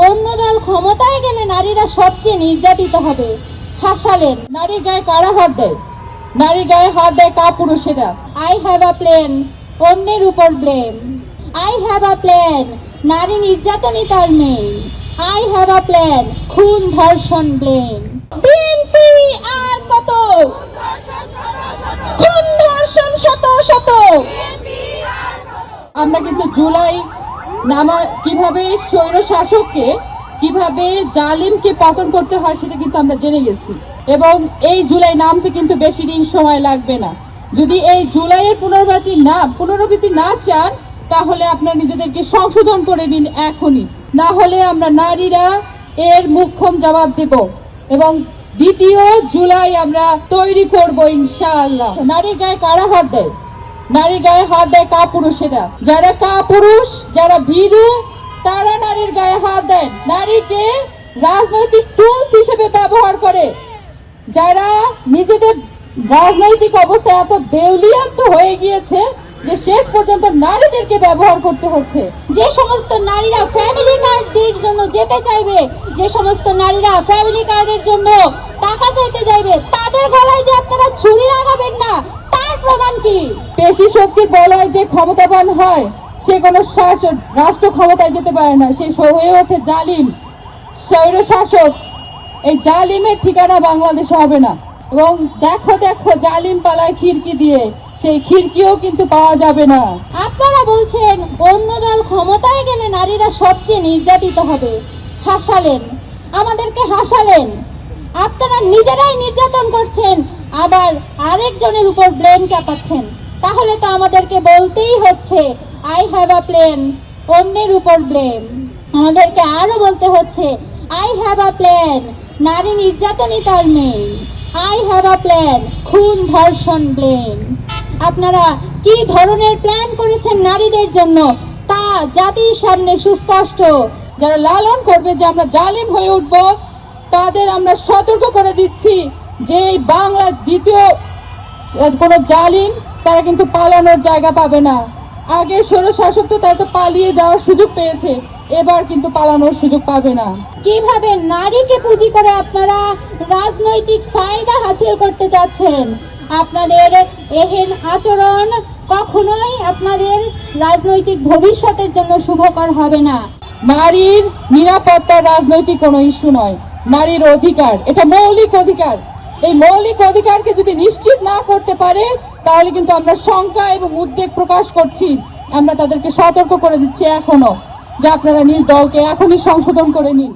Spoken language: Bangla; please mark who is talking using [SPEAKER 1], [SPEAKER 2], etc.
[SPEAKER 1] অন্য দল ক্ষমতায় গেলে নারীরা সবচেয়ে নির্যাতিত হবে। হাসালেন।
[SPEAKER 2] নারীর গায়ে কারা হাত দেয়? নারীর গায়ে হাত দেয় কাপুরুষেরা।
[SPEAKER 1] আই হ্যাভ আ প্ল্যান, অন্যের উপর blame. I have a plan, নারী নির্যাতনই তার মেয়ে। আই হ্যাভ আ প্ল্যান, খুন ধর্ষণ ব্লেম। বিএনপি আর কত খুন ধর্ষণ শত শত।
[SPEAKER 2] আমরা কিন্তু জুলাই কিভাবে স্বৈর শাসককে, কিভাবে জালিমকে পতন করতে হয় সেটা কিন্তু আমরা জেনে গেছি, এবং এই জুলাই নামতে কিন্তু বেশি দিন সময় লাগবে না। যদি এই জুলাইয়ের পুনরাবৃত্তি না চান, তাহলে আপনারা নিজেদেরকে সংশোধন করে নিন এখনই, না হলে আমরা নারীরা এর মুখ্যম জবাব দেব এবং 2 জুলাই আমরা তৈরি করব ইনশাআল্লাহ। নারীর গায়ে কারা হাত দেয়? নারীর গায়ে হাত দেয় কাপুরুষেরা। যারা কাপুরুষ, যারা ভীরু, তারা নারীর গায়ে হাত দেয়, নারীকে রাজনৈতিক টুলস হিসেবে ব্যবহার করে। যারা নিজেদের রাজনৈতিক অবস্থা এত দেউলিয়ান্ত হয়ে গিয়েছে যে শেষ পর্যন্ত নারীদেরকে ব্যবহার করতে হচ্ছে।
[SPEAKER 1] যে সমস্ত নারীরা ফ্যামিলি কার্ডের জন্য যেতে চাইবে, যে সমস্ত নারীরা ফ্যামিলি কার্ডের জন্য টাকা চাইতে যাইবে, তাদের গলায় যে আপনারা ছুরি লাগাবেন না, তার প্রমাণ কি?
[SPEAKER 2] পেশি শক্তির বলয় যে ক্ষমতাবান হয়, সে কোনো রাষ্ট্র ক্ষমতায় যেতে পারে না, সে হয়ে ওঠে জালিম, স্বৈর শাসক। এই জালিমের ঠিকানা বাংলাদেশে হবে না। এবং দেখো দেখো জালিম পালায় খিড়কি দিয়ে, সেই খিড়কিও কিন্তু পাওয়া যাবে না।
[SPEAKER 1] আপনারা বলছেন অন্য দল ক্ষমতায় গেলে নারীরা সবচেয়ে নির্যাতিত হবে। হাসালেন, আমাদেরকে হাসালেন। আপনারা নিজেরাই নির্যাতন করছেন, আবার আরেকজনের উপর ব্লেম চাপাচ্ছেন। তাহলে তো আমাদেরকে বলতেই হচ্ছে আই হ্যাভ আ প্ল্যান, অন্যের উপর ব্লেম। আমাদেরকে আরো বলতে হচ্ছে আই হ্যাভ আ প্ল্যান, নারী নির্যাতনই তার মেয়ে। আই হ্যাভ আ প্ল্যান, খুন ধর্ষণ ব্লেম। আপনারা কি ধরনের প্ল্যান করেছেন নারীদের জন্য তা জাতির সামনে সুস্পষ্ট।
[SPEAKER 2] যারা লালন করবে যে আমরা জালিম হয়ে উঠব, তাদের আমরা সতর্ক করে দিচ্ছি যে এই বাংলা দ্বিতীয় কোন জালিম তারা কিন্তু পালানোর জায়গা পাবে না। আগের স্বৈর শাসক তো তারা তো পালিয়ে যাওয়ার সুযোগ পেয়েছে, এবার কিন্তু পালানোর সুযোগ পাবে না।
[SPEAKER 1] কিভাবে নারীকে পুঁজি করে আপনারা রাজনৈতিক ফায়দা হাসিল করতে চাচ্ছেন? আপনাদের এহেন আচরণ কখনোই আপনাদের রাজনৈতিক ভবিষ্যতের জন্য শুভকর হবে না।
[SPEAKER 2] নারীর নিরাপত্তা রাজনৈতিক কোনো ইস্যু নয়, নারীর অধিকার, এটা মৌলিক অধিকার। এই মৌলিক অধিকারকে যদি নিশ্চিত না করতে পারে, তাহলে কিন্তু আমরা শঙ্কা এবং উদ্বেগ প্রকাশ করছি। আমরা তাদেরকে সতর্ক করে দিচ্ছি এখনো যে আপনারা নিজ দলকে এখনই সংশোধন করে নিন।